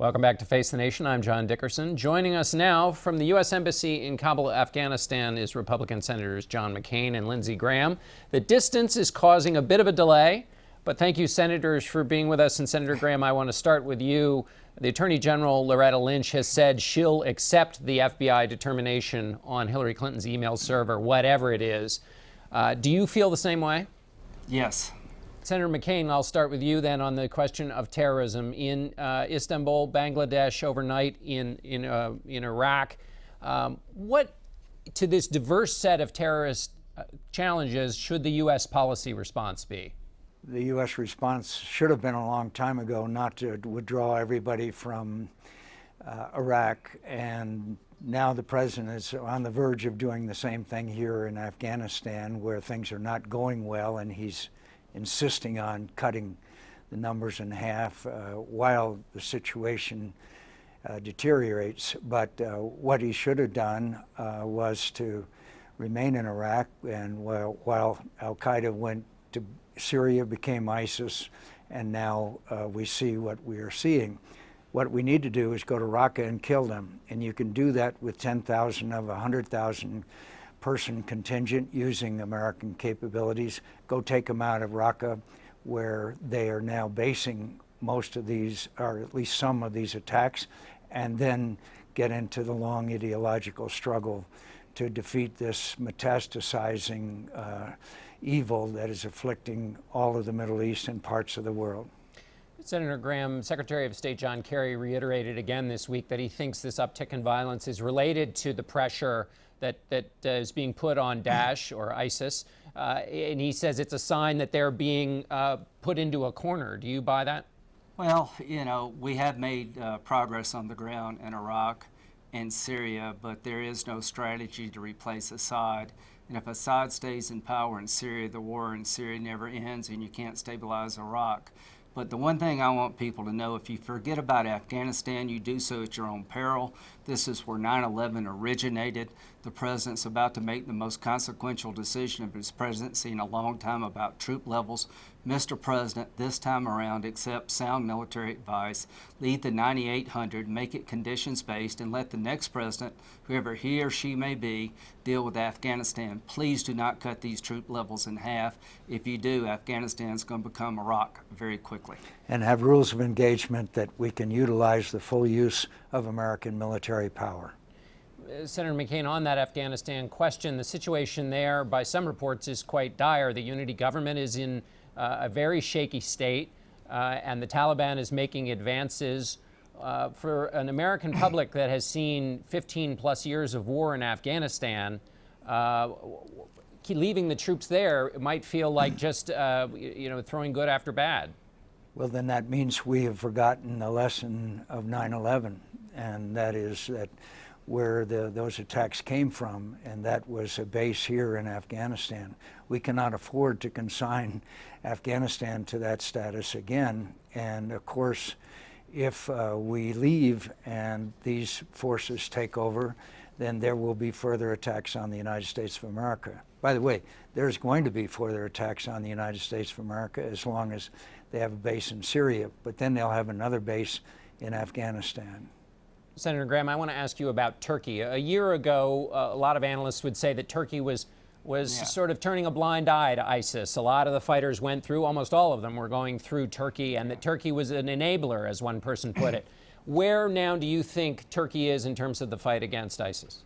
Welcome back to Face the Nation. I'm John Dickerson. Joining us now from the U.S. Embassy in Kabul, Afghanistan, is Republican Senators John McCain and Lindsey Graham. The distance is causing a bit of a delay, but thank you, Senators, for being with us. And Senator Graham, I want to start with you. The Attorney General, Loretta Lynch, has said she'll accept the FBI determination on Hillary Clinton's email server, whatever it is. Do you feel the same way? Yes. Senator McCain, I'll start with you then on the question of terrorism in Istanbul, Bangladesh, overnight in Iraq. What, to this diverse set of terrorist challenges, should the U.S. policy response be? The U.S. response should have been a long time ago not to withdraw everybody from Iraq, and now the president is on the verge of doing the same thing here in Afghanistan, where things are not going well, and he's insisting on cutting the numbers in half while the situation deteriorates. But what he should have done was to remain in Iraq, and while Al-Qaeda went to Syria, became ISIS, and now we see what we are seeing. What we need to do is go to Raqqa and kill them, and you can do that with 10,000 of 100,000 person contingent using American capabilities. Go take them out of Raqqa, where they are now basing most of these, or at least some of these attacks, and then get into the long ideological struggle to defeat this metastasizing evil that is afflicting all of the Middle East and parts of the world. Senator Graham, Secretary of State John Kerry reiterated again this week that he thinks this uptick in violence is related to the pressure that is being put on Daesh or ISIS, and he says it's a sign that they're being put into a corner. Do you buy that? Well, you know, we have made progress on the ground in Iraq and Syria, but there is no strategy to replace Assad. And if Assad stays in power in Syria, the war in Syria never ends, and you can't stabilize Iraq. But the one thing I want people to know, if you forget about Afghanistan, you do so at your own peril. This is where 9/11 originated. The president's about to make the most consequential decision of his presidency in a long time about troop levels. Mr. President, this time around, accept sound military advice, lead the 9,800, make it conditions-based, and let the next president, whoever he or she may be, deal with Afghanistan. Please do not cut these troop levels in half. If you do, Afghanistan's going to become Iraq very quickly. And have rules of engagement that we can utilize the full use of American military power. Senator McCain, on that Afghanistan question, the situation there, by some reports, is quite dire. The unity government is in a very shaky state, and the Taliban is making advances. For an American public that has seen 15 plus years of war in Afghanistan, leaving the troops there, it might feel like just throwing good after bad. Well, then that means we have forgotten the lesson of 9/11, and that is that where those attacks came from, and that was a base here in Afghanistan. We cannot afford to consign Afghanistan to that status again. And of course, if we leave and these forces take over, then there will be further attacks on the United States of America. By the way, there's going to be further attacks on the United States of America as long as they have a base in Syria, but then they'll have another base in Afghanistan. Senator Graham, I want to ask you about Turkey. A year ago, a lot of analysts would say that Turkey was sort of turning a blind eye to ISIS. A lot of the fighters went through, almost all of them were going through Turkey, and that Turkey was an enabler, as one person put it. Where now do you think Turkey is in terms of the fight against ISIS?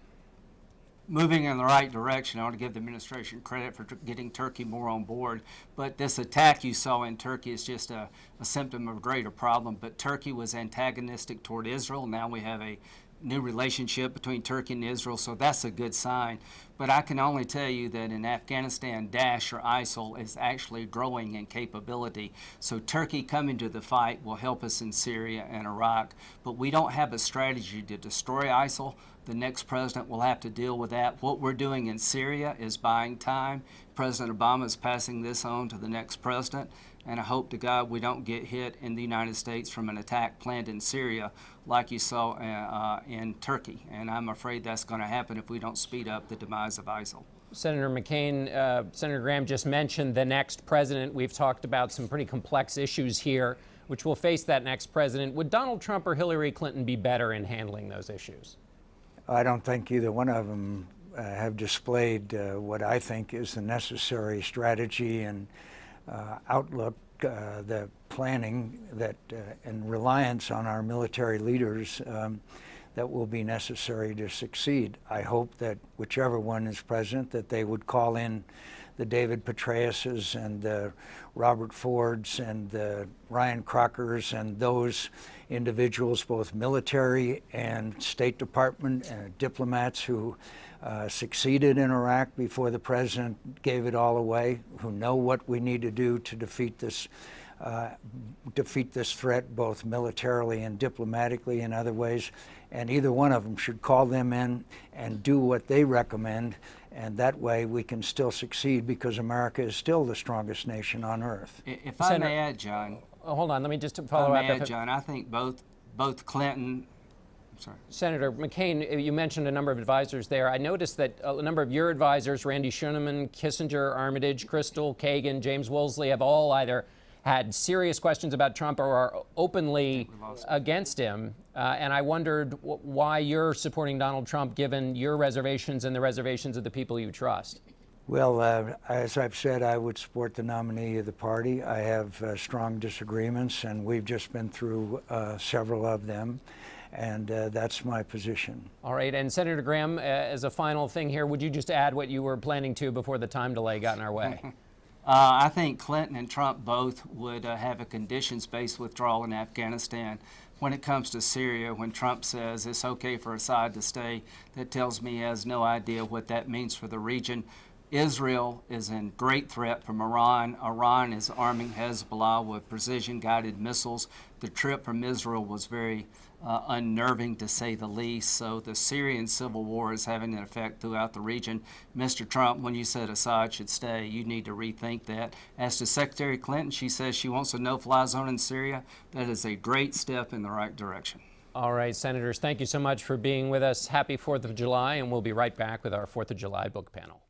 Moving in the right direction. I want to give the administration credit for getting Turkey more on board. But this attack you saw in Turkey is just a symptom of a greater problem. But Turkey was antagonistic toward Israel. Now we have a new relationship between Turkey and Israel, so that's a good sign. But I can only tell you that in Afghanistan, Daesh or ISIL is actually growing in capability. So Turkey coming to the fight will help us in Syria and Iraq. But we don't have a strategy to destroy ISIL. The next president will have to deal with that. What we're doing in Syria is buying time. President Obama is passing this on to the next president. And I hope to God we don't get hit in the United States from an attack planned in Syria like you saw in Turkey. And I'm afraid that's going to happen if we don't speed up the demise of ISIL. Senator McCain, Senator Graham just mentioned the next president. We've talked about some pretty complex issues here which will face that next president. Would Donald Trump or Hillary Clinton be better in handling those issues? I don't think either one of them have displayed what I think is the necessary strategy and outlook, the planning that and reliance on our military leaders that will be necessary to succeed. I hope that whichever one is president, that they would call in the David Petraeuses and the Robert Fords and the Ryan Crockers and those individuals, both military and State Department diplomats who succeeded in Iraq before the president gave it all away, who know what we need to do to defeat this threat, both militarily and diplomatically in other ways. And either one of them should call them in and do what they recommend. And that way we can still succeed, because America is still the strongest nation on earth. If I may add, John. Hold on, let me just follow up. John, I think both Clinton. I'm sorry. Senator McCain, you mentioned a number of advisors there. I noticed that a number of your advisors, Randy Schuneman, Kissinger, Armitage, Crystal, Kagan, James Woolsey, have all either had serious questions about Trump or are openly against him. And I wondered why you're supporting Donald Trump, given your reservations and the reservations of the people you trust. Well, as I've said, I would support the nominee of the party. I have strong disagreements, and we've just been through several of them. And that's my position. All right. And Senator Graham, as a final thing here, would you just add what you were planning to before the time delay got in our way? I think Clinton and Trump both would have a conditions-based withdrawal in Afghanistan. When it comes to Syria, when Trump says it's okay for Assad to stay, that tells me he has no idea what that means for the region. Israel is in great threat from Iran. Iran is arming Hezbollah with precision-guided missiles. The trip from Israel was very unnerving, to say the least. So the Syrian civil war is having an effect throughout the region. Mr. Trump, when you said Assad should stay, you need to rethink that. As to Secretary Clinton, she says she wants a no-fly zone in Syria. That is a great step in the right direction. All right, Senators, thank you so much for being with us. Happy 4th of July, and we'll be right back with our 4th of July book panel.